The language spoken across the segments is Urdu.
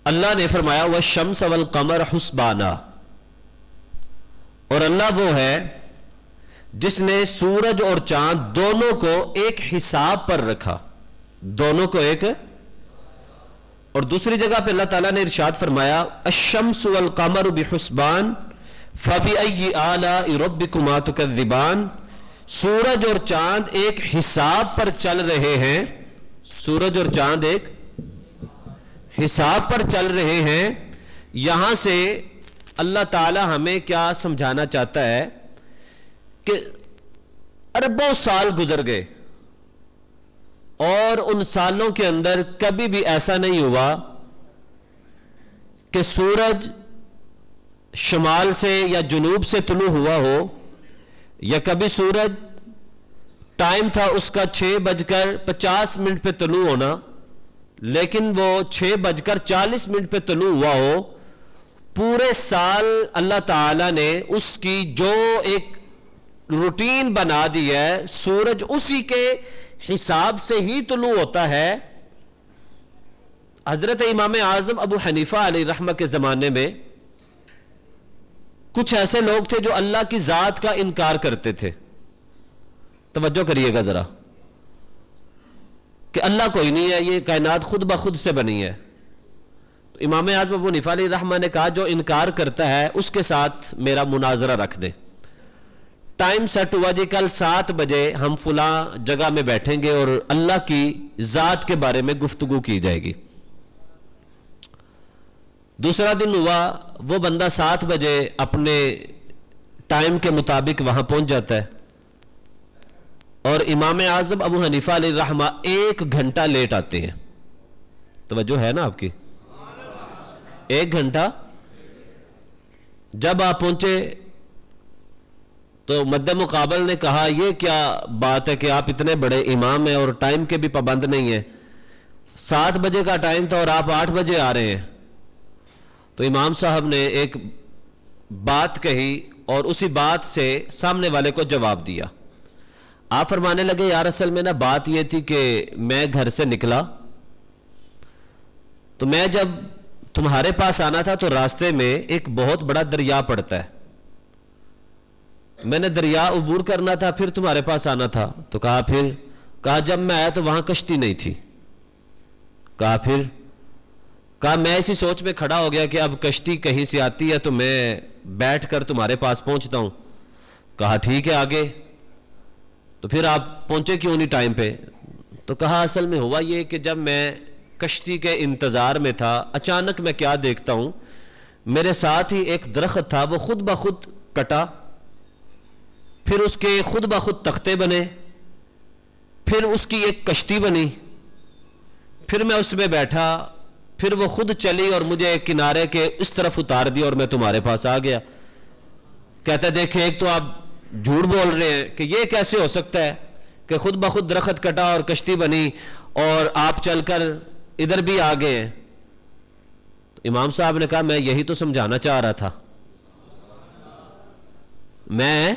اللہ نے فرمایا والشمس والقمر حسبانا، اور اللہ وہ ہے جس نے سورج اور چاند دونوں کو ایک حساب پر رکھا، دونوں کو ایک. اور دوسری جگہ پہ اللہ تعالیٰ نے ارشاد فرمایا الشمس والقمر بحسبان فبأي آلاء ربكما تكذبان، سورج اور چاند ایک حساب پر چل رہے ہیں، سورج اور چاند ایک حساب پر چل رہے ہیں. یہاں سے اللہ تعالی ہمیں کیا سمجھانا چاہتا ہے کہ اربوں سال گزر گئے اور ان سالوں کے اندر کبھی بھی ایسا نہیں ہوا کہ سورج شمال سے یا جنوب سے طلوع ہوا ہو، یا کبھی سورج ٹائم تھا اس کا 6:50 پہ طلوع ہونا لیکن وہ 6:40 پہ طلوع ہوا ہو. پورے سال اللہ تعالی نے اس کی جو ایک روٹین بنا دی ہے، سورج اسی کے حساب سے ہی طلوع ہوتا ہے. حضرت امام اعظم ابو حنیفہ علیہ رحمہ کے زمانے میں کچھ ایسے لوگ تھے جو اللہ کی ذات کا انکار کرتے تھے. توجہ کریے گا ذرا کہ اللہ کوئی نہیں ہے، یہ کائنات خود بخود سے بنی ہے. تو امام اعظم ابو حنیفہ علیہ رحمہ نے کہا جو انکار کرتا ہے اس کے ساتھ میرا مناظرہ رکھ دے. ٹائم سیٹ ہوا جی کل 7 بجے ہم فلاں جگہ میں بیٹھیں گے اور اللہ کی ذات کے بارے میں گفتگو کی جائے گی. دوسرا دن ہوا، وہ بندہ 7 بجے اپنے ٹائم کے مطابق وہاں پہنچ جاتا ہے اور امام اعظم ابو حنیفہ علیہ رحمہ 1 گھنٹہ لیٹ آتے ہیں. توجہ ہے نا آپ کی؟ 1 گھنٹہ. جب آپ پہنچے تو مد مقابل نے کہا یہ کیا بات ہے کہ آپ اتنے بڑے امام ہیں اور ٹائم کے بھی پابند نہیں ہیں، 7 بجے کا ٹائم تھا اور آپ 8 بجے آ رہے ہیں. تو امام صاحب نے ایک بات کہی اور اسی بات سے سامنے والے کو جواب دیا. آپ فرمانے لگے یار اصل میں نا بات یہ تھی کہ میں گھر سے نکلا تو میں جب تمہارے پاس آنا تھا تو راستے میں ایک بہت بڑا دریا پڑتا ہے، میں نے دریا عبور کرنا تھا پھر تمہارے پاس آنا تھا. تو کہا جب میں آیا تو وہاں کشتی نہیں تھی. کہا میں اسی سوچ میں کھڑا ہو گیا کہ اب کشتی کہیں سے آتی ہے تو میں بیٹھ کر تمہارے پاس پہنچتا ہوں. کہا ٹھیک ہے آگے. تو پھر آپ پہنچے کیوں نہیں ٹائم پہ؟ تو کہا اصل میں ہوا یہ کہ جب میں کشتی کے انتظار میں تھا اچانک میں کیا دیکھتا ہوں، میرے ساتھ ہی ایک درخت تھا، وہ خود بخود کٹا، پھر اس کے خود بخود تختے بنے، پھر اس کی ایک کشتی بنی، پھر میں اس میں بیٹھا، پھر وہ خود چلی اور مجھے کنارے کے اس طرف اتار دی اور میں تمہارے پاس آ گیا. کہتا ہے دیکھیں ایک تو آپ جھوٹ بول رہے ہیں کہ یہ کیسے ہو سکتا ہے کہ خود بخود درخت کٹا اور کشتی بنی اور آپ چل کر ادھر بھی آ گئے ہیں. تو امام صاحب نے کہا میں یہی تو سمجھانا چاہ رہا تھا، میں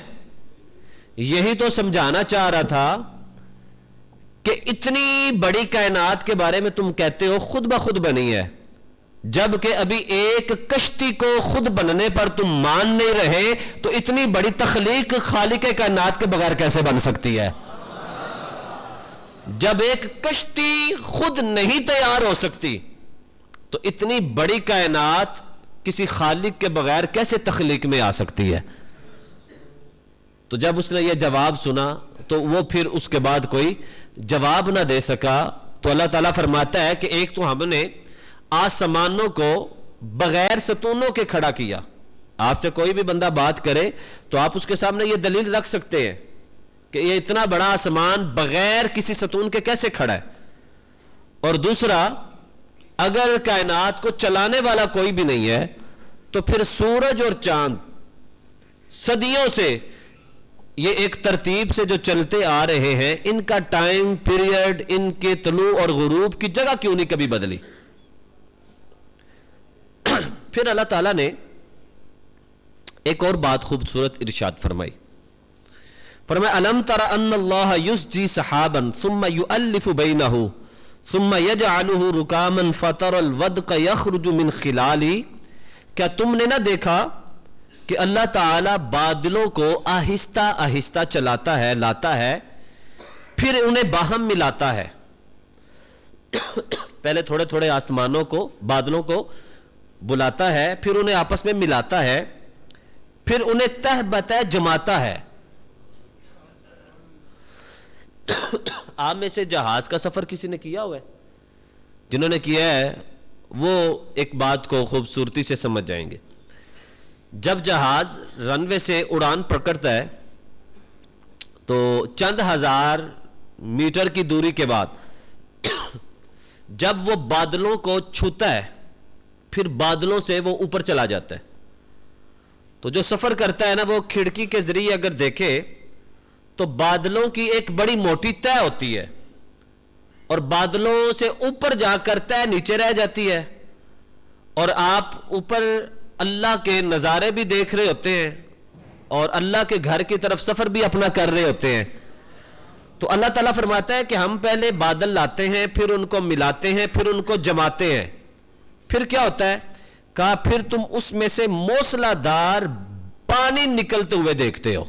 یہی تو سمجھانا چاہ رہا تھا کہ اتنی بڑی کائنات کے بارے میں تم کہتے ہو خود بخود بنی ہے، جبکہ ابھی ایک کشتی کو خود بننے پر تم مان نہیں رہے تو اتنی بڑی تخلیق خالق کائنات کے بغیر کیسے بن سکتی ہے؟ جب ایک کشتی خود نہیں تیار ہو سکتی تو اتنی بڑی کائنات کسی خالق کے بغیر کیسے تخلیق میں آ سکتی ہے؟ تو جب اس نے یہ جواب سنا تو وہ پھر اس کے بعد کوئی جواب نہ دے سکا. تو اللہ تعالیٰ فرماتا ہے کہ ایک تو ہم نے آسمانوں کو بغیر ستونوں کے کھڑا کیا. آپ سے کوئی بھی بندہ بات کرے تو آپ اس کے سامنے یہ دلیل رکھ سکتے ہیں کہ یہ اتنا بڑا آسمان بغیر کسی ستون کے کیسے کھڑا ہے. اور دوسرا، اگر کائنات کو چلانے والا کوئی بھی نہیں ہے تو پھر سورج اور چاند صدیوں سے یہ ایک ترتیب سے جو چلتے آ رہے ہیں، ان کا ٹائم پیریڈ، ان کے طلوع اور غروب کی جگہ کیوں نہیں کبھی بدلی؟ پھر اللہ تعالیٰ نے ایک اور بات خوبصورت ارشاد فرمائی. فرمایا الم تر ان اللہ یسجی سحابا ثم یؤلف بینہ ثم يجعله ركاما فترى الودق يخرج من خلاله، کیا تم نے نہ دیکھا کہ اللہ تعالی بادلوں کو آہستہ آہستہ چلاتا ہے، لاتا ہے، پھر انہیں باہم ملاتا ہے. پہلے تھوڑے تھوڑے آسمانوں کو، بادلوں کو بلاتا ہے، پھر انہیں آپس میں ملاتا ہے، پھر انہیں تہ بتہ جماتا ہے. آپ میں سے جہاز کا سفر کسی نے کیا ہوا ہے؟ جنہوں نے کیا ہے وہ ایک بات کو خوبصورتی سے سمجھ جائیں گے. جب جہاز رن وے سے اڑان پکڑتا ہے تو چند ہزار میٹر کی دوری کے بعد جب وہ بادلوں کو چھوتا ہے پھر بادلوں سے وہ اوپر چلا جاتا ہے. تو جو سفر کرتا ہے نا وہ کھڑکی کے ذریعے اگر دیکھے تو بادلوں کی ایک بڑی موٹی تہ ہوتی ہے اور بادلوں سے اوپر جا کر تہ نیچے رہ جاتی ہے، اور آپ اوپر اللہ کے نظارے بھی دیکھ رہے ہوتے ہیں اور اللہ کے گھر کی طرف سفر بھی اپنا کر رہے ہوتے ہیں. تو اللہ تعالیٰ فرماتا ہے کہ ہم پہلے بادل لاتے ہیں، پھر ان کو ملاتے ہیں، پھر ان کو جماتے ہیں. پھر کیا ہوتا ہے؟ کہا پھر تم اس میں سے موسلا دار پانی نکلتے ہوئے دیکھتے ہو،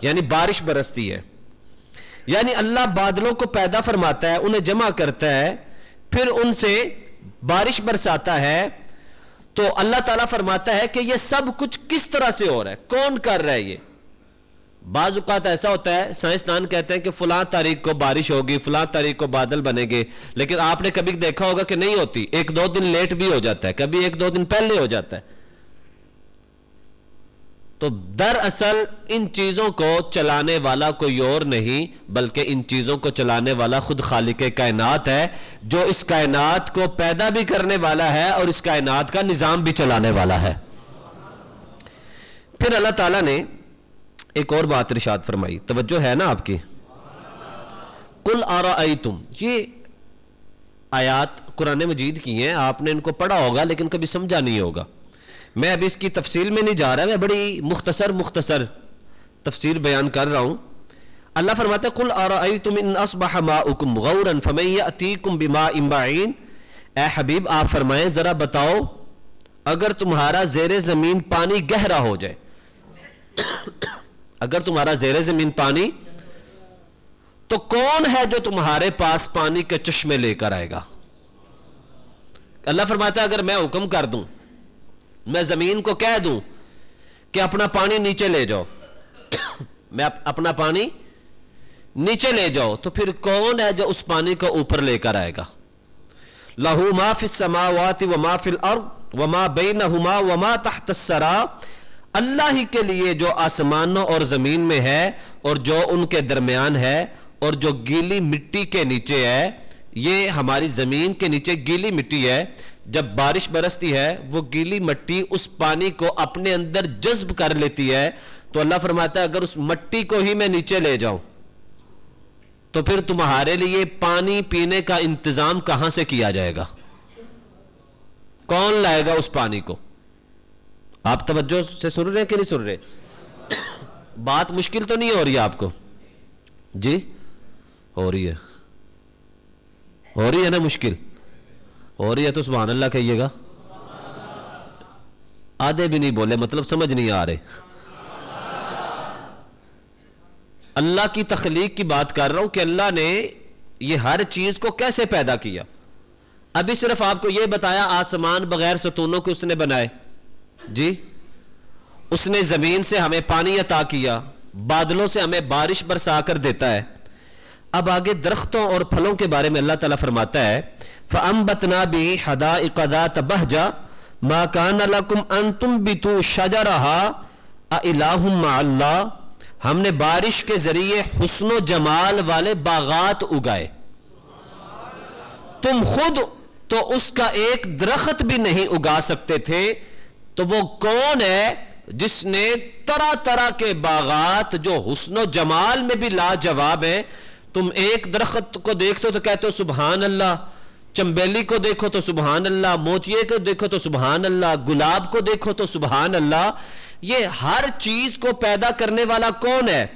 یعنی بارش برستی ہے. یعنی اللہ بادلوں کو پیدا فرماتا ہے، انہیں جمع کرتا ہے، پھر ان سے بارش برساتا ہے. تو اللہ تعالیٰ فرماتا ہے کہ یہ سب کچھ کس طرح سے ہو رہا ہے، کون کر رہا ہے یہ. بعض اوقات ایسا ہوتا ہے سائنسدان کہتے ہیں کہ فلاں تاریخ کو بارش ہوگی، فلاں تاریخ کو بادل بنے گے، لیکن آپ نے کبھی دیکھا ہوگا کہ نہیں ہوتی، ایک دو دن لیٹ بھی ہو جاتا ہے، کبھی ایک دو دن پہلے ہو جاتا ہے. تو دراصل ان چیزوں کو چلانے والا کوئی اور نہیں بلکہ ان چیزوں کو چلانے والا خود خالق کائنات ہے، جو اس کائنات کو پیدا بھی کرنے والا ہے اور اس کائنات کا نظام بھی چلانے والا ہے. پھر اللہ تعالیٰ نے ایک اور بات ارشاد فرمائی، توجہ ہے نا آپ کی. قل ارأیتم، یہ آیات قرآن مجید کی ہیں، آپ نے ان کو پڑھا ہوگا لیکن کبھی سمجھا نہیں ہوگا. میں ابھی اس کی تفصیل میں نہیں جا رہا، میں بڑی مختصر تفسیر بیان کر رہا ہوں. اللہ فرماتا ہے قل ارأیتم ان اصبح ماؤکم غورا فمن یأتیکم بماء معین. اے حبیب آپ فرمائیں ذرا بتاؤ اگر تمہارا زیر زمین پانی گہرا ہو جائے، اگر تمہارا زیر زمین پانی، تو کون ہے جو تمہارے پاس پانی کے چشمے لے کر آئے گا؟ اللہ فرماتا ہے اگر میں حکم کر دوں، میں زمین کو کہہ دوں کہ اپنا پانی نیچے لے جاؤ، میں اپنا پانی نیچے لے جاؤ، تو پھر کون ہے جو اس پانی کو اوپر لے کر آئے گا؟ لَهُ مَا فِي السَّمَاوَاتِ وَمَا فِي الْأَرْضِ وَمَا بَيْنَهُمَا وَمَا تَحْتَ الثَّرَى. اللہ ہی کے لیے جو آسمانوں اور زمین میں ہے اور جو ان کے درمیان ہے اور جو گیلی مٹی کے نیچے ہے. یہ ہماری زمین کے نیچے گیلی مٹی ہے، جب بارش برستی ہے وہ گیلی مٹی اس پانی کو اپنے اندر جذب کر لیتی ہے. تو اللہ فرماتا ہے اگر اس مٹی کو ہی میں نیچے لے جاؤں تو پھر تمہارے لیے پانی پینے کا انتظام کہاں سے کیا جائے گا؟ کون لائے گا اس پانی کو؟ آپ توجہ سے سن رہے ہیں کہ نہیں سن رہے؟ بات مشکل تو نہیں ہو رہی ہے آپ کو؟ جی ہو رہی ہے، ہو رہی ہے نا؟ مشکل ہو رہی ہے تو سبحان اللہ کہیے گا. آدھے بھی نہیں بولے، مطلب سمجھ نہیں آ رہے. اللہ کی تخلیق کی بات کر رہا ہوں کہ اللہ نے یہ ہر چیز کو کیسے پیدا کیا. ابھی صرف آپ کو یہ بتایا آسمان بغیر ستونوں کے اس نے بنائے، جی اس نے زمین سے ہمیں پانی عطا کیا، بادلوں سے ہمیں بارش برسا کر دیتا ہے. اب آگے درختوں اور پھلوں کے بارے میں اللہ تعالیٰ فرماتا ہے فَأَنبَتْنَا بِهِ حَدَائِقَ ذَاتَ بَهْجَةٍ مَا كَانَ لَكُمْ أَن تُنبِتُوا شَجَرَهَا أَإِلَٰهٌ مَّعَ اللَّهِ. ہم نے بارش کے ذریعے حسن و جمال والے باغات اگائے، تم خود تو اس کا ایک درخت بھی نہیں اگا سکتے تھے. تو وہ کون ہے جس نے طرح طرح کے باغات جو حسن و جمال میں بھی لاجواب ہیں. تم ایک درخت کو دیکھتے ہو تو کہتے ہو سبحان اللہ، چمبیلی کو دیکھو تو سبحان اللہ، موتیے کو دیکھو تو سبحان اللہ، گلاب کو دیکھو تو سبحان اللہ. یہ ہر چیز کو پیدا کرنے والا کون ہے؟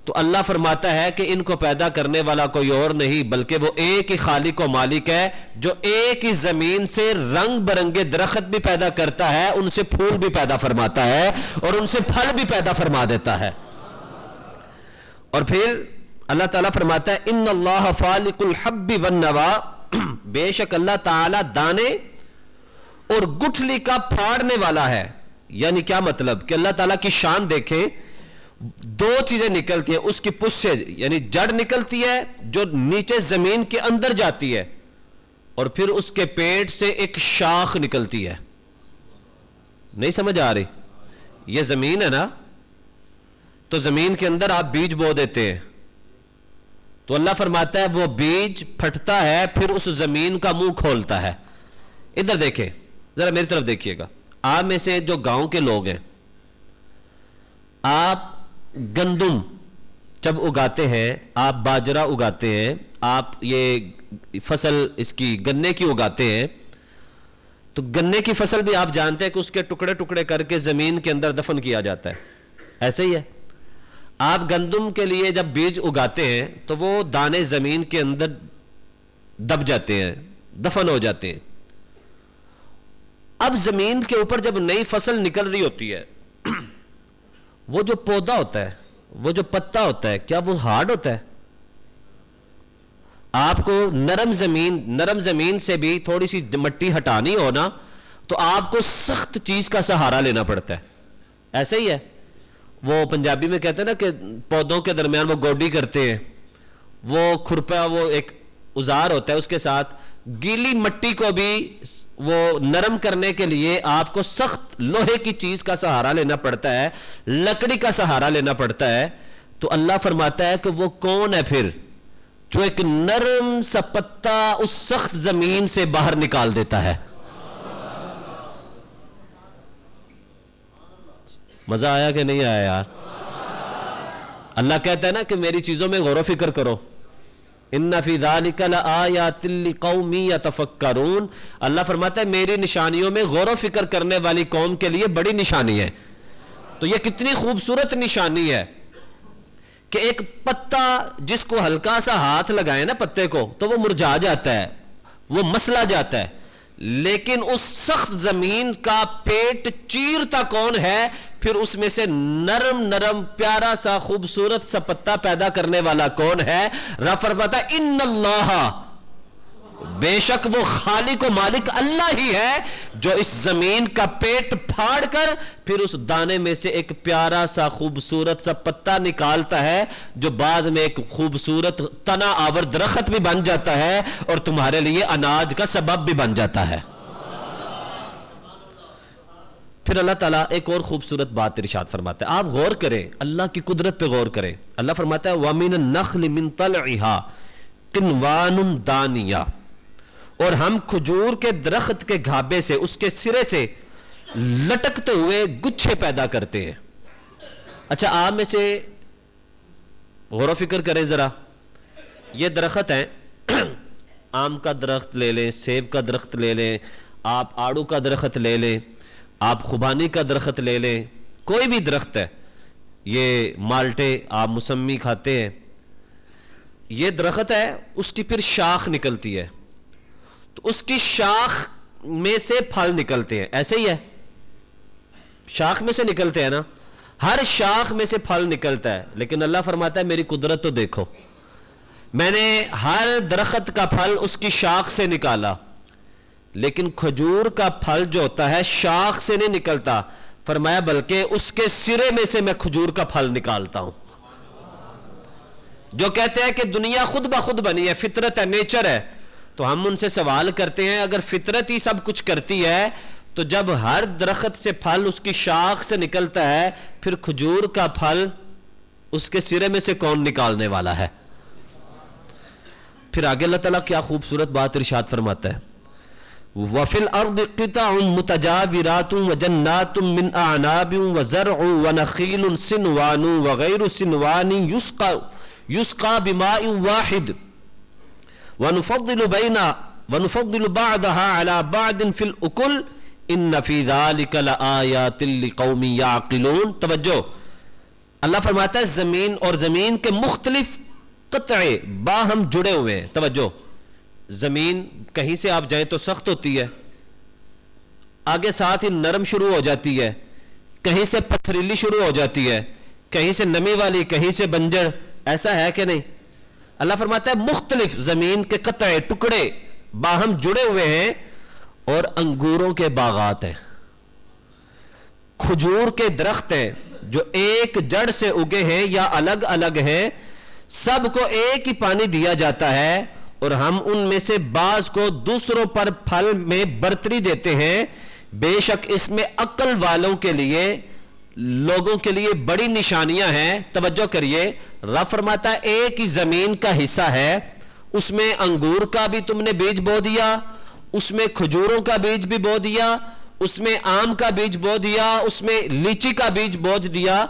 تو اللہ فرماتا ہے کہ ان کو پیدا کرنے والا کوئی اور نہیں بلکہ وہ ایک ہی خالق و مالک ہے جو ایک ہی زمین سے رنگ برنگے درخت بھی پیدا کرتا ہے، ان سے پھول بھی پیدا فرماتا ہے اور ان سے پھل بھی پیدا فرما دیتا ہے۔ اور پھر اللہ تعالیٰ فرماتا ہے ان اللہ فالق الحب والنوا، بے شک اللہ تعالیٰ دانے اور گٹھلی کا پھاڑنے والا ہے۔ یعنی کیا مطلب کہ اللہ تعالیٰ کی شان دیکھیں، دو چیزیں نکلتی ہیں اس کی پشت سے، یعنی جڑ نکلتی ہے جو نیچے زمین کے اندر جاتی ہے، اور پھر اس کے پیٹ سے ایک شاخ نکلتی ہے۔ نہیں سمجھ آ رہی؟ یہ زمین ہے نا، تو زمین کے اندر آپ بیج بو دیتے ہیں، تو اللہ فرماتا ہے وہ بیج پھٹتا ہے، پھر اس زمین کا منہ کھولتا ہے۔ ادھر دیکھیں، ذرا میری طرف دیکھیے گا، آپ میں سے جو گاؤں کے لوگ ہیں، آپ گندم جب اگاتے ہیں، آپ باجرہ اگاتے ہیں، آپ یہ فصل اس کی گنے کی اگاتے ہیں، تو گنے کی فصل بھی آپ جانتے ہیں کہ اس کے ٹکڑے ٹکڑے کر کے زمین کے اندر دفن کیا جاتا ہے، ایسے ہی ہے۔ آپ گندم کے لیے جب بیج اگاتے ہیں تو وہ دانے زمین کے اندر دب جاتے ہیں، دفن ہو جاتے ہیں۔ اب زمین کے اوپر جب نئی فصل نکل رہی ہوتی ہے، وہ جو پودا ہوتا ہے، وہ جو پتا ہوتا ہے، کیا وہ ہارڈ ہوتا ہے؟ آپ کو نرم زمین سے بھی تھوڑی سی مٹی ہٹانی ہو نا، تو آپ کو سخت چیز کا سہارا لینا پڑتا ہے، ایسے ہی ہے۔ وہ پنجابی میں کہتے ہیں نا کہ پودوں کے درمیان وہ گوڈی کرتے ہیں، وہ کھرپا، وہ ایک اوزار ہوتا ہے، اس کے ساتھ گیلی مٹی کو بھی وہ نرم کرنے کے لیے آپ کو سخت لوہے کی چیز کا سہارا لینا پڑتا ہے، لکڑی کا سہارا لینا پڑتا ہے۔ تو اللہ فرماتا ہے کہ وہ کون ہے پھر جو ایک نرم سا پتا اس سخت زمین سے باہر نکال دیتا ہے۔ مزہ آیا کہ نہیں آیا یار؟ اللہ کہتا ہے نا کہ میری چیزوں میں غور و فکر کرو، ان فی ذالک لآیات لقوم یتفکرون۔ اللہ فرماتا ہے میری نشانیوں میں غور و فکر کرنے والی قوم کے لیے بڑی نشانی ہے۔ تو یہ کتنی خوبصورت نشانی ہے کہ ایک پتا جس کو ہلکا سا ہاتھ لگائے نا پتے کو تو وہ مرجھا جاتا ہے، وہ مسلا جاتا ہے، لیکن اس سخت زمین کا پیٹ چیرتا کون ہے؟ پھر اس میں سے نرم پیارا سا خوبصورت سا پتا پیدا کرنے والا کون ہے؟ رب فرماتا ہے ان اللہ، بے شک وہ خالق و مالک اللہ ہی ہے جو اس زمین کا پیٹ پھاڑ کر پھر اس دانے میں سے ایک پیارا سا خوبصورت سا پتا نکالتا ہے، جو بعد میں ایک خوبصورت تنا آور درخت بھی بن جاتا ہے اور تمہارے لیے اناج کا سبب بھی بن جاتا ہے۔ پھر اللہ تعالیٰ ایک اور خوبصورت بات ارشاد فرماتا ہے، آپ غور کریں، اللہ کی قدرت پہ غور کریں۔ اللہ فرماتا ہے وَمِنَ النَّخْلِ مِن طَلْعِهَا قِنْوَانٌ دَانِيَةٌ، اور ہم کھجور کے درخت کے گھابے سے، اس کے سرے سے لٹکتے ہوئے گچھے پیدا کرتے ہیں۔ اچھا آپ میں سے غور و فکر کریں ذرا، یہ درخت ہیں، آم کا درخت لے لیں، سیب کا درخت لے لیں، آپ آڑو کا درخت لے لیں، آپ خوبانی کا درخت لے لیں، کوئی بھی درخت ہے، یہ مالٹے آپ موسمی کھاتے ہیں، یہ درخت ہے، اس کی پھر شاخ نکلتی ہے، تو اس کی شاخ میں سے پھل نکلتے ہیں، ایسے ہی ہے، شاخ میں سے نکلتے ہیں نا، ہر شاخ میں سے پھل نکلتا ہے، لیکن اللہ فرماتا ہے میری قدرت تو دیکھو، میں نے ہر درخت کا پھل اس کی شاخ سے نکالا، لیکن کھجور کا پھل جو ہوتا ہے شاخ سے نہیں نکلتا، فرمایا بلکہ اس کے سرے میں سے میں کھجور کا پھل نکالتا ہوں۔ جو کہتے ہیں کہ دنیا خود بخود بنی ہے، فطرت ہے، نیچر ہے، تو ہم ان سے سوال کرتے ہیں اگر فطرت ہی سب کچھ کرتی ہے تو جب ہر درخت سے پھل اس کی شاخ سے نکلتا ہے، پھر کھجور کا پھل اس کے سرے میں سے کون نکالنے والا ہے؟ پھر آگے اللہ تعالیٰ کیا خوبصورت بات ارشاد فرماتا ہے، وَفِي الْأَرْضِ قِطَعٌ مُتَجَاوِرَاتٌ وَجَنَّاتٌ مِّنْ أَعْنَابٍ وَزَرْعٌ وَنَخِيلٌ صِنْوَانٌ وَغَيْرُ صِنْوَانٍ يُسْقَى بِمَاءٍ وَاحِدٍ وَنُفَضِّلُ بَعْضَهَا عَلَى بَعْضٍ فِي الْأُكُلِ إِنَّ فِي ذَلِكَ لَآيَاتٍ لِقَوْمٍ يَعْقِلُونَ۔ توجہ، اللہ فرماتا ہے زمین اور زمین کے مختلف قطعے باہم جڑے ہوئے ہیں. توجہ, زمین کہیں سے آپ جائیں تو سخت ہوتی ہے, آگے ساتھ ہی نرم شروع ہو جاتی ہے, کہیں سے پتھریلی شروع ہو جاتی ہے, کہیں سے نمی والی, کہیں سے بنجر. ایسا ہے کہ نہیں؟ اللہ فرماتا ہے مختلف زمین کے قطعے ٹکڑے باہم جڑے ہوئے ہیں, اور انگوروں کے باغات ہیں, کھجور کے درخت ہیں جو ایک جڑ سے اگے ہیں یا الگ الگ ہیں, سب کو ایک ہی پانی دیا جاتا ہے, اور ہم ان میں سے بعض کو دوسروں پر پھل میں برتری دیتے ہیں. بے شک اس میں عقل والوں کے لیے, لوگوں کے لیے بڑی نشانیاں ہیں. توجہ کریے, رب فرماتا ہے ایک ہی زمین کا حصہ ہے, اس میں انگور کا بھی تم نے بیج بو دیا, اس میں کھجوروں کا بیج بھی بو دیا, اس میں آم کا بیج بو دیا, اس میں لیچی کا بیج بو دیا.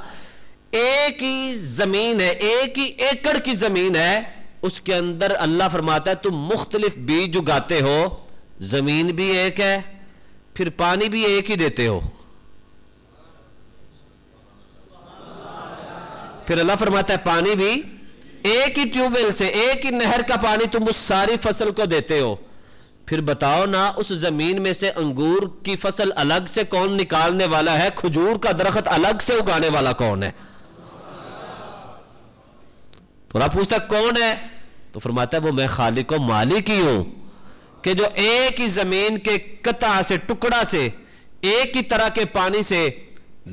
ایک ہی زمین ہے, ایک ہی ایکڑ کی زمین ہے, اس کے اندر اللہ فرماتا ہے تم مختلف بیج اگاتے ہو. زمین بھی ایک ہے, پھر پانی بھی ایک ہی دیتے ہو. پھر اللہ فرماتا ہے پانی بھی ایک ہی ٹیوب ویل سے, ایک ہی نہر کا پانی تم اس ساری فصل کو دیتے ہو. پھر بتاؤ نا, اس زمین میں سے انگور کی فصل الگ سے کون نکالنے والا ہے, کھجور کا درخت الگ سے اگانے والا کون ہے؟ تو رب پوچھتا ہے کون ہے, تو فرماتا ہے وہ میں خالق و مالک ہی ہوں, کہ جو ایک ہی زمین کے قطع سے, ٹکڑا سے, ایک ہی طرح کے پانی سے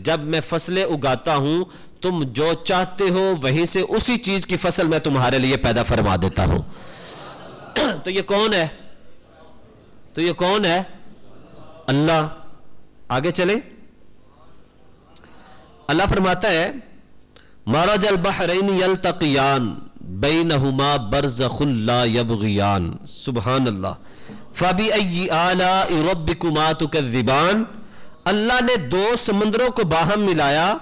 جب میں فصلیں اگاتا ہوں, تم جو چاہتے ہو وہیں سے اسی چیز کی فصل میں تمہارے لیے پیدا فرما دیتا ہوں. تو یہ کون ہے؟ تو یہ کون ہے؟ اللہ. آگے چلیں, اللہ فرماتا ہے مرج البحرین یلتقیان بینہما برزخ لا یبغیان. سبحان اللہ. فبأی آلاء ربکما تکذبان. اللہ نے دو سمندروں کو باہم ملایا,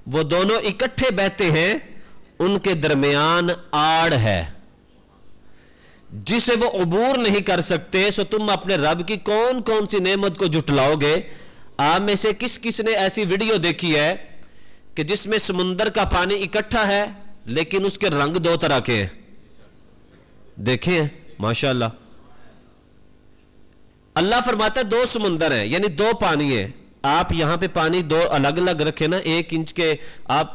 وہ دونوں اکٹھے بہتے ہیں, ان کے درمیان آڑ ہے جسے وہ عبور نہیں کر سکتے. سو تم اپنے رب کی کون کون سی نعمت کو جھٹلاؤ گے؟ آپ میں سے کس کس نے ایسی ویڈیو دیکھی ہے کہ جس میں سمندر کا پانی اکٹھا ہے لیکن اس کے رنگ دو طرح کے ہیں؟ دیکھیں ہیں ماشاءاللہ. اللہ فرماتا ہے دو سمندر ہیں, یعنی دو پانی ہیں. آپ یہاں پہ پانی دو الگ الگ رکھے نا, 1 انچ کے, آپ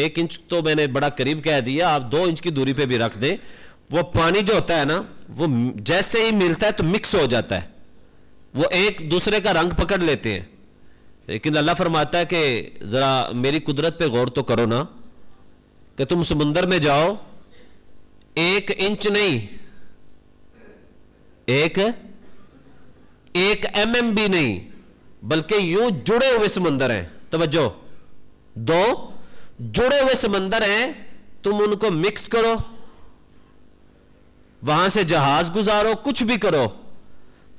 1 انچ تو میں نے بڑا قریب کہہ دیا, آپ 2 انچ کی دوری پہ بھی رکھ دیں, وہ پانی جو ہوتا ہے نا, وہ جیسے ہی ملتا ہے تو مکس ہو جاتا ہے, وہ ایک دوسرے کا رنگ پکڑ لیتے ہیں. لیکن اللہ فرماتا ہے کہ ذرا میری قدرت پہ غور تو کرو نا, کہ تم سمندر میں جاؤ, 1 انچ نہیں, 1 mm بھی نہیں, بلکہ یوں جڑے ہوئے سمندر ہیں. توجہ, 2 جڑے ہوئے سمندر ہیں, تم ان کو مکس کرو, وہاں سے جہاز گزارو, کچھ بھی کرو.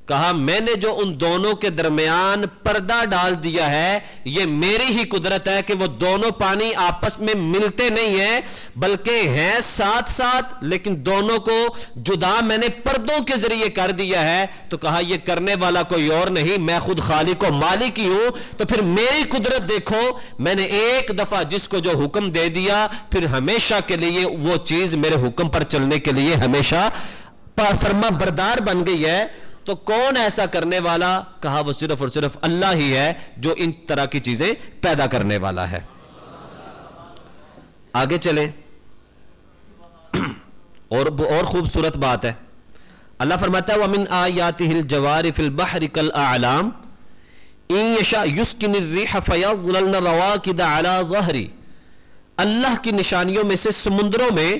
کہا میں نے جو ان دونوں کے درمیان پردہ ڈال دیا ہے, یہ میری ہی قدرت ہے کہ وہ دونوں پانی آپس میں ملتے نہیں ہیں بلکہ ہیں ساتھ ساتھ, لیکن دونوں کو جدا میں نے پردوں کے ذریعے کر دیا ہے. تو کہا یہ کرنے والا کوئی اور نہیں, میں خود خالق و مالک ہی ہوں. تو پھر میری قدرت دیکھو, میں نے ایک دفعہ جس کو جو حکم دے دیا, پھر ہمیشہ کے لیے وہ چیز میرے حکم پر چلنے کے لیے ہمیشہ فرما بردار بن گئی ہے. تو کون ایسا کرنے والا؟ کہا وہ صرف اور صرف اللہ ہی ہے جو ان طرح کی چیزیں پیدا کرنے والا ہے. آگے چلیں, اور خوبصورت بات ہے. اللہ فرماتا ہے وَمِنْ آيَاتِهِ الْجَوَارِ فِي الْبَحْرِ كَالْأَعْلَامِ إِنْ يَشَأْ يُسْكِنِ الرِّيحَ فَيَظْلَلْنَ رَوَاكِدَ عَلَى ظَهْرِ. اللہ کی نشانیوں میں سے سمندروں میں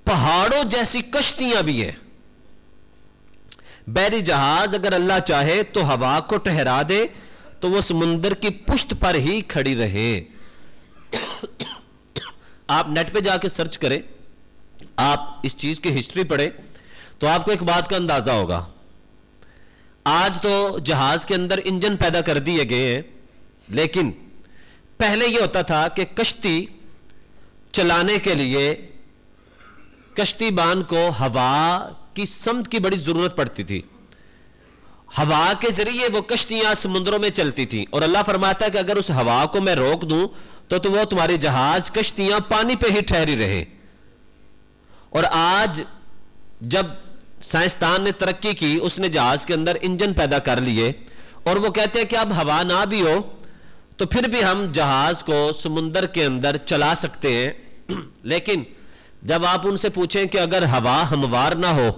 پہاڑوں جیسی کشتیاں بھی ہیں. بحری جہاز اگر اللہ چاہے تو ہوا کو ٹھہرا دے تو وہ سمندر کی پشت پر ہی کھڑی رہے. آپ نیٹ پہ جا کے سرچ کریں, آپ اس چیز کی ہسٹری پڑھیں تو آپ کو ایک بات کا اندازہ ہوگا. آج تو جہاز کے اندر انجن پیدا کر دیے گئے ہیں, لیکن پہلے یہ ہوتا تھا کہ کشتی چلانے کے لیے کشتی بان کو ہوا کی سمت کی بڑی ضرورت پڑتی تھی, ہوا کے ذریعے وہ کشتیاں سمندروں میں چلتی تھیں، اور اللہ فرماتا ہے کہ اگر اس ہوا کو میں روک دوں تو وہ تمہاری جہاز کشتیاں پانی پہ ہی ٹھہری رہے۔ اور آج جب سائنسدان نے ترقی کی، اس نے جہاز کے اندر انجن پیدا کر لیے، اور وہ کہتے ہیں کہ اب ہوا نہ بھی ہو تو پھر بھی ہم جہاز کو سمندر کے اندر چلا سکتے ہیں۔ لیکن جب آپ ان سے پوچھیں کہ اگر ہوا ہموار نہ ہو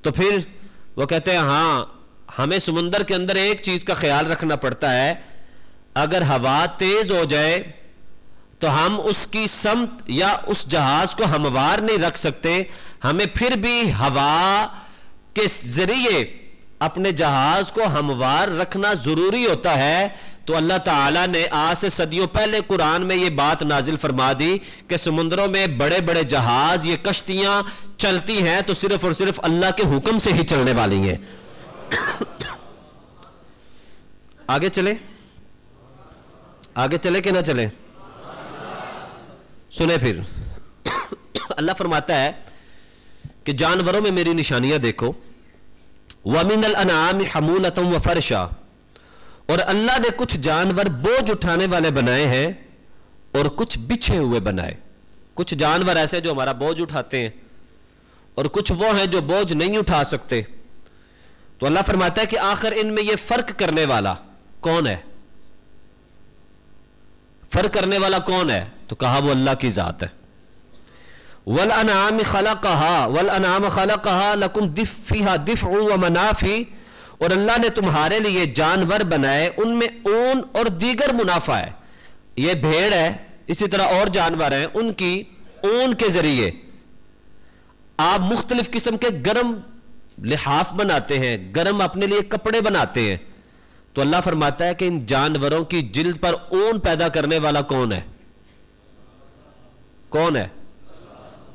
تو پھر وہ کہتے ہیں ہاں، ہمیں سمندر کے اندر ایک چیز کا خیال رکھنا پڑتا ہے، اگر ہوا تیز ہو جائے تو ہم اس کی سمت یا اس جہاز کو ہموار نہیں رکھ سکتے، ہمیں پھر بھی ہوا کے ذریعے اپنے جہاز کو ہموار رکھنا ضروری ہوتا ہے۔ تو اللہ تعالیٰ نے آج سے صدیوں پہلے قرآن میں یہ بات نازل فرما دی کہ سمندروں میں بڑے بڑے جہاز، یہ کشتیاں چلتی ہیں تو صرف اور صرف اللہ کے حکم سے ہی چلنے والی ہیں۔ آگے چلیں، آگے چلے کہ نہ چلیں؟ سنیں پھر اللہ فرماتا ہے کہ جانوروں میں میری نشانیاں دیکھو، وَمِنَ الْأَنْعَامِ حَمُولَةً وَفَرْشًا، اور اللہ نے کچھ جانور بوجھ اٹھانے والے بنائے ہیں اور کچھ بچھے ہوئے بنائے۔ کچھ جانور ایسے جو ہمارا بوجھ اٹھاتے ہیں اور کچھ وہ ہیں جو بوجھ نہیں اٹھا سکتے۔ تو اللہ فرماتا ہے کہ آخر ان میں یہ فرق کرنے والا کون ہے؟ فرق کرنے والا کون ہے؟ تو کہا وہ اللہ کی ذات ہے۔ وَالْأَنْعَامِ خَلَقَهَا وَالْأَنْعَامَ خَلَقَهَا لَكُمْ فِيهَا دِفْعٌ وَمَنَافِعُ، اور اللہ نے تمہارے لیے جانور بنائے، ان میں اون اور دیگر منافع ہے۔ یہ بھیڑ ہے، اسی طرح اور جانور ہیں، ان کی اون کے ذریعے آپ مختلف قسم کے گرم لحاف بناتے ہیں، گرم اپنے لیے کپڑے بناتے ہیں۔ تو اللہ فرماتا ہے کہ ان جانوروں کی جلد پر اون پیدا کرنے والا کون ہے؟ کون ہے؟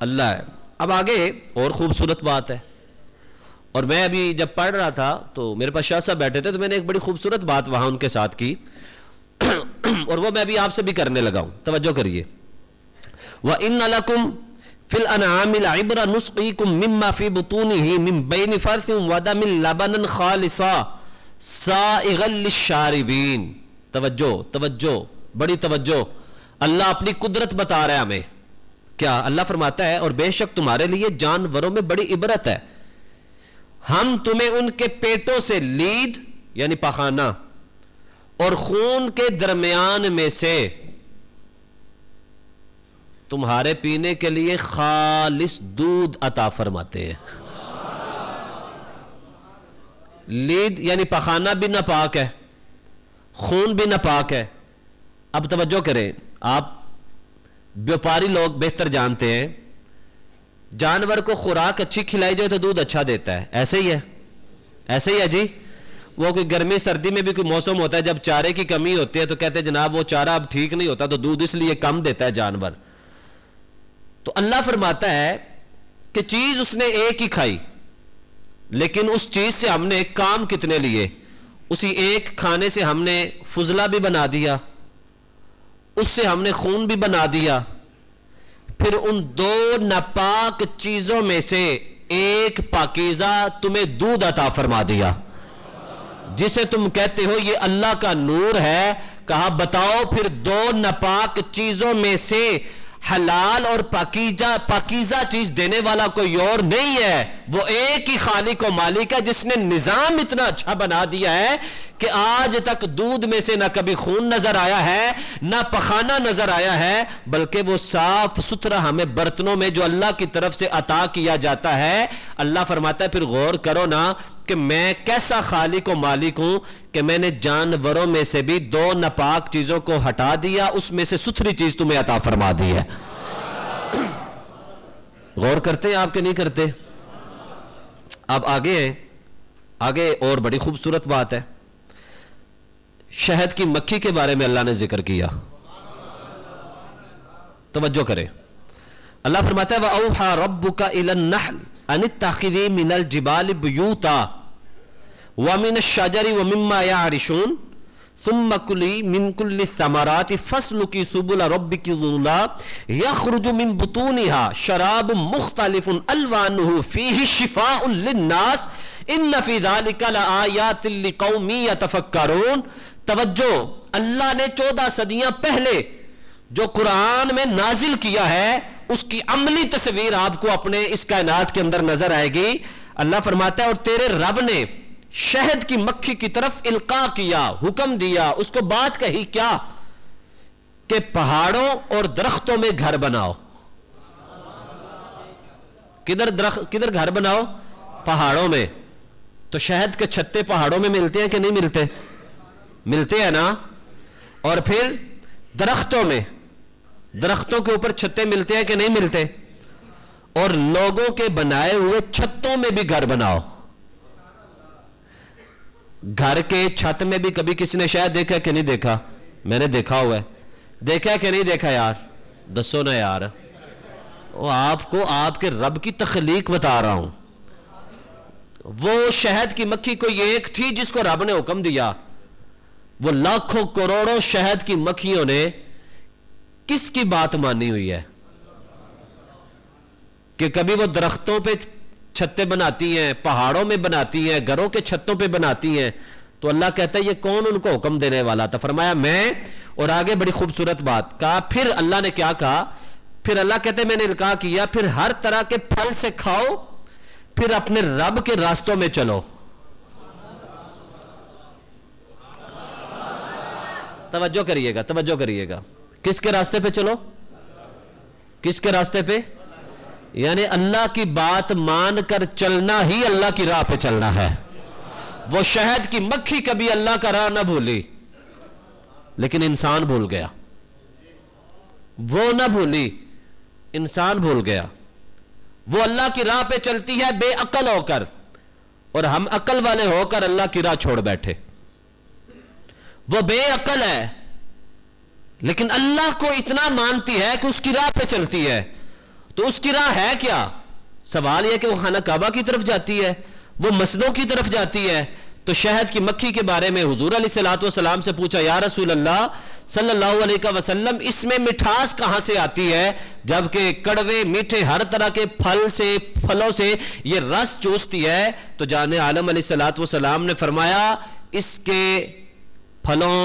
اللہ ہے۔ اب آگے اور خوبصورت بات ہے، اور میں ابھی جب پڑھ رہا تھا تو میرے پاس شاہ صاحب بیٹھے تھے تو میں نے ایک بڑی خوبصورت بات وہاں ان کے ساتھ کی اور وہ میں ابھی آپ سے بھی کرنے لگا ہوں، توجہ کریے۔ وَإِنَّ لَكُمْ فِي الْأَنْعَامِ لَعِبْرَةً نُسْقِيكُم مِّمَّا فِي بُطُونِهِ مِن بَيْنِ فَرْثٍ وَدَمٍ لَبَنًا خَالِصًا سَائِغًا لِلشَّارِبِينَ۔ توجہ توجہ، بڑی توجہ، اللہ اپنی قدرت بتا رہا ہے ہمیں۔ کیا اللہ فرماتا ہے اور بے شک تمہارے لیے جانوروں میں بڑی عبرت ہے، ہم تمہیں ان کے پیٹوں سے لید یعنی پخانہ اور خون کے درمیان میں سے تمہارے پینے کے لیے خالص دودھ عطا فرماتے ہیں۔ لید یعنی پخانہ بھی ناپاک ہے، خون بھی ناپاک ہے۔ اب توجہ کریں، آپ بیوپاری لوگ بہتر جانتے ہیں، جانور کو خوراک اچھی کھلائی جائے تو دودھ اچھا دیتا ہے، ایسے ہی ہے؟ ایسے ہی ہے جی۔ وہ کوئی گرمی سردی میں بھی کوئی موسم ہوتا ہے جب چارے کی کمی ہوتی ہے تو کہتے ہیں جناب وہ چارہ اب ٹھیک نہیں ہوتا تو دودھ اس لیے کم دیتا ہے جانور۔ تو اللہ فرماتا ہے کہ چیز اس نے ایک ہی کھائی، لیکن اس چیز سے ہم نے کام کتنے لیے، اسی ایک کھانے سے ہم نے فضلہ بھی بنا دیا، اس سے ہم نے خون بھی بنا دیا، پھر ان دو ناپاک چیزوں میں سے ایک پاکیزہ تمہیں دودھ عطا فرما دیا جسے تم کہتے ہو یہ اللہ کا نور ہے۔ کہا بتاؤ پھر دو ناپاک چیزوں میں سے حلال اور پاکیزہ چیز دینے والا کوئی اور نہیں ہے، وہ ایک ہی خالق و مالک ہے جس نے نظام اتنا اچھا بنا دیا ہے کہ آج تک دودھ میں سے نہ کبھی خون نظر آیا ہے نہ پخانہ نظر آیا ہے، بلکہ وہ صاف ستھرا ہمیں برتنوں میں جو اللہ کی طرف سے عطا کیا جاتا ہے۔ اللہ فرماتا ہے پھر غور کرو نا کہ میں کیسا خالق و مالک ہوں کہ میں نے جانوروں میں سے بھی دو ناپاک چیزوں کو ہٹا دیا، اس میں سے ستھری چیز تمہیں عطا فرما دی ہے۔ غور کرتے ہیں آپ کے نہیں کرتے؟ اب آگے ہیں، آگے اور بڑی خوبصورت بات ہے، شہد کی مکھی کے بارے میں اللہ نے ذکر کیا، توجہ کریں۔ اللہ فرماتا ہے وَأَوْحَى رَبُّكَ إِلَى النَّحْلِ أَنِ اتَّخِذِي مِنَ الْجِبَالِ بُيُوتًا وَمِنَ الشَّجَرِ وَمِمَّا يَعْرِشُونَ ثم کلی من کل الثمرات فاسلکی سبل ربک ذللا یخرج من بطونها شراب مختلف الوانه فیہ شفاء للناس ان فی ذلک لآیات لقوم یتفکرون. توجہ، اللہ نے 14 صدیاں پہلے جو قرآن میں نازل کیا ہے اس کی عملی تصویر آپ کو اپنے اس کائنات کے اندر نظر آئے گی. اللہ فرماتا ہے اور تیرے رب نے شہد کی مکھی کی طرف القاء کیا، حکم دیا، اس کو بات کہی کیا کہ پہاڑوں اور درختوں میں گھر بناؤ. کدھر گھر بناؤ؟ پہاڑوں میں. تو شہد کے چھتے پہاڑوں میں ملتے ہیں کہ نہیں ملتے؟ ملتے ہیں نا. اور پھر درختوں میں، درختوں کے اوپر چھتے ملتے ہیں کہ نہیں ملتے؟ اور لوگوں کے بنائے ہوئے چھتوں میں بھی گھر بناؤ. گھر کے چھت میں بھی کبھی کسی نے شاید دیکھا کہ نہیں دیکھا؟ میں نے دیکھا ہوا ہے. دیکھا کہ نہیں دیکھا یار؟ دسو نا یار. وہ آپ کو آپ کے رب کی تخلیق بتا رہا ہوں. وہ شہد کی مکھی کوئی ایک تھی جس کو رب نے حکم دیا. وہ لاکھوں کروڑوں شہد کی مکھیوں نے کس کی بات مانی ہوئی ہے کہ کبھی وہ درختوں پہ چھتے بناتی ہیں، پہاڑوں میں بناتی ہیں، گھروں کے چھتوں پہ بناتی ہیں. تو اللہ کہتا ہے یہ کون ان کو حکم دینے والا تھا؟ فرمایا میں. اور آگے بڑی خوبصورت بات کہا. پھر اللہ نے کیا کہا؟ پھر اللہ کہتے ہیں میں نے القاء کیا، پھر ہر طرح کے پھل سے کھاؤ، پھر اپنے رب کے راستوں میں چلو. توجہ کریے گا، توجہ کریے گا. کس کے راستے پہ چلو؟ کس کے راستے پہ؟ یعنی اللہ کی بات مان کر چلنا ہی اللہ کی راہ پہ چلنا ہے. وہ شہد کی مکھی کبھی اللہ کا راہ نہ بھولی، لیکن انسان بھول گیا. وہ نہ بھولی، انسان بھول گیا. وہ اللہ کی راہ پہ چلتی ہے بے عقل ہو کر، اور ہم عقل والے ہو کر اللہ کی راہ چھوڑ بیٹھے. وہ بے عقل ہے لیکن اللہ کو اتنا مانتی ہے کہ اس کی راہ پہ چلتی ہے. تو اس کی راہ ہے کیا؟ سوال یہ کہ وہ خانہ کعبہ کی طرف جاتی ہے، وہ مسجدوں کی طرف جاتی ہے. تو شہد کی مکھی کے بارے میں حضور علیہ الصلوۃ والسلام سے پوچھا یا رسول اللہ صلی اللہ علیہ وسلم اس میں مٹھاس کہاں سے آتی ہے جبکہ کڑوے میٹھے ہر طرح کے پھلوں سے یہ رس چوستی ہے؟ تو جان عالم علیہ الصلوۃ والسلام نے فرمایا اس کے پھلوں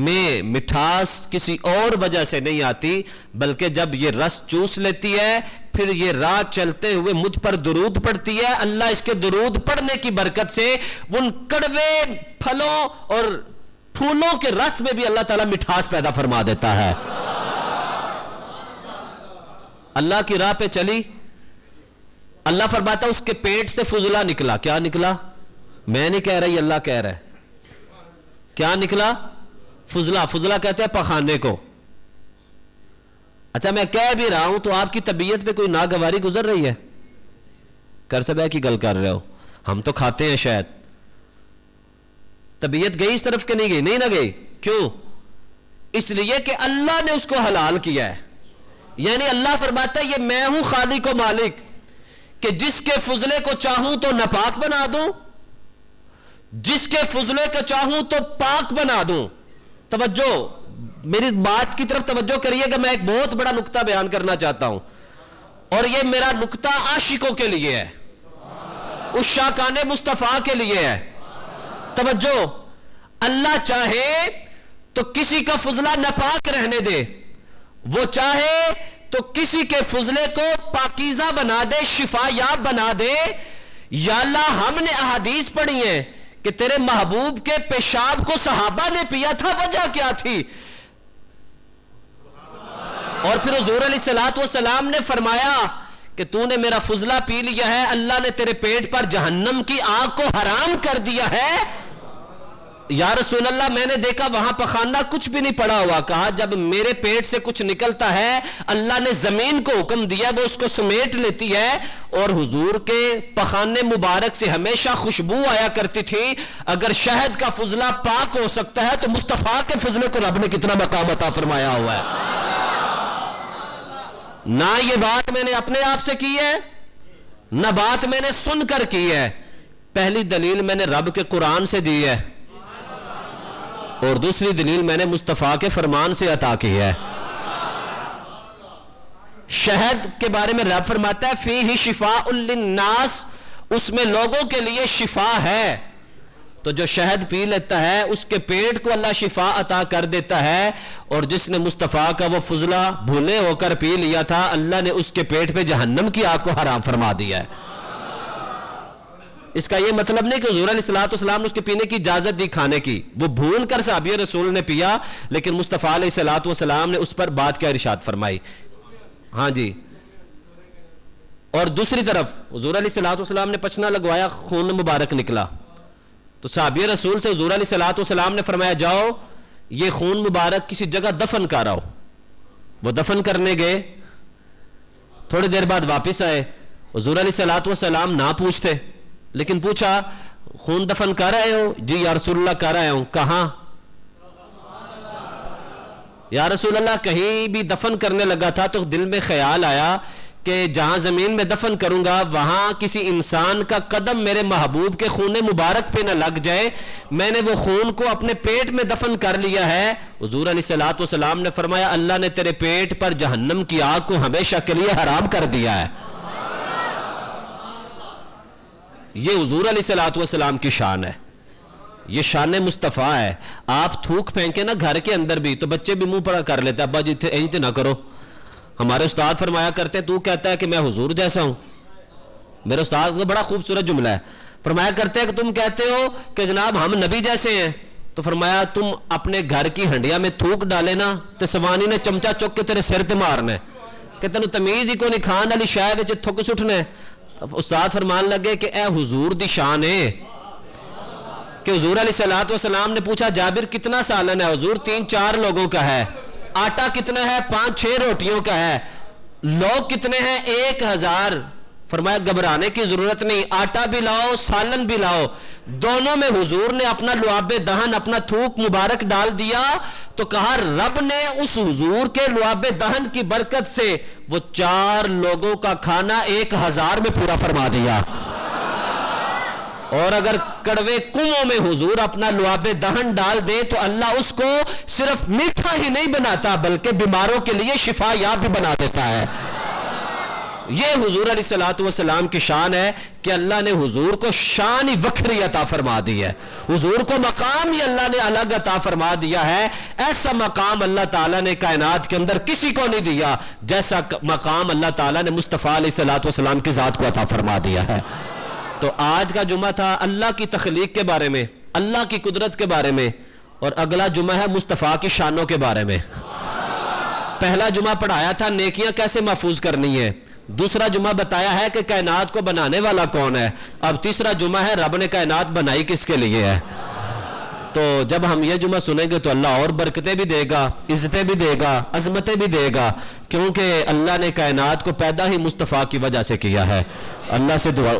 میں مٹھاس کسی اور وجہ سے نہیں آتی، بلکہ جب یہ رس چوس لیتی ہے پھر یہ راہ چلتے ہوئے مجھ پر درود پڑتی ہے. اللہ اس کے درود پڑھنے کی برکت سے ان کڑوے پھلوں اور پھولوں کے رس میں بھی اللہ تعالیٰ مٹھاس پیدا فرما دیتا ہے. اللہ کی راہ پہ چلی. اللہ فرماتا اس کے پیٹ سے فضلہ نکلا. کیا نکلا؟ میں نہیں کہہ رہی، اللہ کہہ رہا ہے. کیا نکلا؟ فضلہ. فضلہ کہتے ہیں پخانے کو. اچھا میں کہہ بھی رہا ہوں تو آپ کی طبیعت پہ کوئی ناگواری گزر رہی ہے؟ کر سبے کی گل کر رہے ہو. ہم تو کھاتے ہیں شاید. طبیعت گئی اس طرف کہ نہیں گئی؟ نہیں نہ گئی. کیوں؟ اس لیے کہ اللہ نے اس کو حلال کیا ہے. یعنی اللہ فرماتا ہے یہ میں ہوں خالق و مالک کہ جس کے فضلے کو چاہوں تو ناپاک بنا دوں، جس کے فضلے کو چاہوں تو پاک بنا دوں. توجہ، میری بات کی طرف توجہ کریے گا. میں ایک بہت بڑا نقطہ بیان کرنا چاہتا ہوں اور یہ میرا نقطہ عاشقوں کے لیے ہے، اس شاکان مصطفیٰ کے لیے ہے. توجہ، اللہ چاہے تو کسی کا فضلہ ناپاک رہنے دے، وہ چاہے تو کسی کے فضلے کو پاکیزہ بنا دے، شفا یاب بنا دے. یا اللہ ہم نے احادیث پڑھی ہیں کہ تیرے محبوب کے پیشاب کو صحابہ نے پیا تھا، وجہ کیا تھی؟ اور پھر حضور علیہ الصلوۃ والسلام نے فرمایا کہ تو نے میرا فضلہ پی لیا ہے، اللہ نے تیرے پیٹ پر جہنم کی آگ کو حرام کر دیا ہے. یا رسول اللہ میں نے دیکھا وہاں پخانہ کچھ بھی نہیں پڑا ہوا. کہا جب میرے پیٹ سے کچھ نکلتا ہے اللہ نے زمین کو حکم دیا وہ اس کو سمیٹ لیتی ہے. اور حضور کے پخانے مبارک سے ہمیشہ خوشبو آیا کرتی تھی. اگر شہد کا فضلہ پاک ہو سکتا ہے تو مصطفیٰ کے فضلے کو رب نے کتنا مقام عطا فرمایا ہوا ہے. نہ یہ بات میں نے اپنے آپ سے کی ہے، نہ بات میں نے سن کر کی ہے. پہلی دلیل میں نے رب کے قرآن سے دی ہے. اور دوسری دلیل میں نے مصطفیٰ کے فرمان سے عطا کی ہے. شہد کے بارے میں رب فرماتا ہے فیہ شفاء للناس، اس میں لوگوں کے لیے شفا ہے. تو جو شہد پی لیتا ہے اس کے پیٹ کو اللہ شفا عطا کر دیتا ہے، اور جس نے مصطفیٰ کا وہ فضلہ بھولے ہو کر پی لیا تھا اللہ نے اس کے پیٹ پہ جہنم کی آگ کو حرام فرما دیا ہے. اس کا یہ مطلب نہیں کہ حضور علیہ الصلوۃ والسلام نے اس کے پینے کی اجازت دی کھانے کی، وہ بھول کر صحابی رسول نے پیا، لیکن مصطفیٰ علیہ الصلوۃ والسلام نے اس پر بات کیا ارشاد فرمائی. ہاں جی. اور دوسری طرف حضور علیہ الصلوۃ والسلام نے پچنا لگوایا، خون مبارک نکلا، تو صحابی رسول سے حضور علیہ الصلوۃ والسلام نے فرمایا جاؤ یہ خون مبارک کسی جگہ دفن کر آؤ. وہ دفن کرنے گئے، تھوڑی دیر بعد واپس آئے. حضور علیہ الصلوۃ والسلام نہ پوچھتے، لیکن پوچھا خون دفن کر آئے ہو؟ جی یا رسول اللہ کر آیا ہوں. کہاں؟ یا رسول اللہ کہیں بھی دفن کرنے لگا تھا تو دل میں خیال آیا کہ جہاں زمین میں دفن کروں گا وہاں کسی انسان کا قدم میرے محبوب کے خون مبارک پہ نہ لگ جائے، میں نے وہ خون کو اپنے پیٹ میں دفن کر لیا ہے. حضور علیہ الصلوۃ والسلام نے فرمایا اللہ نے تیرے پیٹ پر جہنم کی آگ کو ہمیشہ کے لیے حرام کر دیا ہے. یہ حضور علیہ الصلوۃ والسلام کی شان ہے، یہ شان مصطفیٰ ہے. آپ تھوک پھینکے نا گھر کے اندر بھی تو بچے بھی منہ پڑا کر لیتے، ابا جی ایسے نہ کرو. ہمارے استاد فرمایا کرتے تو کہتا ہے کہ میں حضور جیسا ہوں. میرے استاد کا بڑا خوبصورت جملہ ہے، فرمایا کرتے ہیں کہ تم کہتے ہو کہ جناب ہم نبی جیسے ہیں، تو فرمایا تم اپنے گھر کی ہنڈیا میں تھوک ڈالے نا تو سوانی نے چمچا چک کے تیرے سر تے مارنا ہے کہ تینوں تمیز ہی کو نہیں کھان والی شاید وچ تھک سٹنا ہے. استاد فرمان لگے کہ اے حضور دی شان ہے کہ حضور علیہ الصلوۃ والسلام نے پوچھا جابر کتنا سالن ہے؟ حضور 3-4 لوگوں کا ہے. آٹا کتنا ہے؟ 5-6 روٹیوں کا ہے. لوگ کتنے ہیں؟ 1000. فرمایا گھبرانے کی ضرورت نہیں، آٹا بھی لاؤ سالن بھی لاؤ. دونوں میں حضور نے اپنا لعاب دہن اپنا تھوک مبارک ڈال دیا تو کہا رب نے اس حضور کے لعاب دہن کی برکت سے وہ 4 لوگوں کا کھانا 1000 میں پورا فرما دیا. اور اگر کڑوے کنووں میں حضور اپنا لعاب دہن ڈال دے تو اللہ اس کو صرف میٹھا ہی نہیں بناتا بلکہ بیماروں کے لیے شفا یاب بھی بنا دیتا ہے. یہ حضور علیہ الصلوۃ والسلام کی شان ہے کہ اللہ نے حضور کو شان ہی وکھری عطا فرما دی ہے. حضور کو مقام ہی اللہ نے الگ عطا فرما دیا ہے. ایسا مقام اللہ تعالیٰ نے کائنات کے اندر کسی کو نہیں دیا جیسا مقام اللہ تعالیٰ نے مصطفیٰ علیہ الصلوۃ والسلام کی ذات کو عطا فرما دیا ہے. تو آج کا جمعہ تھا اللہ کی تخلیق کے بارے میں، اللہ کی قدرت کے بارے میں، اور اگلا جمعہ ہے مصطفیٰ کی شانوں کے بارے میں. پہلا جمعہ پڑھایا تھا نیکیاں کیسے محفوظ کرنی ہے، دوسرا جمعہ بتایا ہے کہ کائنات کو بنانے والا کون ہے، اب تیسرا جمعہ ہے رب نے کائنات بنائی کس کے لیے ہے. تو جب ہم یہ جمعہ سنیں گے تو اللہ اور برکتیں بھی دے گا، عزتیں بھی دے گا، عظمتیں بھی دے گا، کیونکہ اللہ نے کائنات کو پیدا ہی مصطفیٰ کی وجہ سے کیا ہے. اللہ سے دعا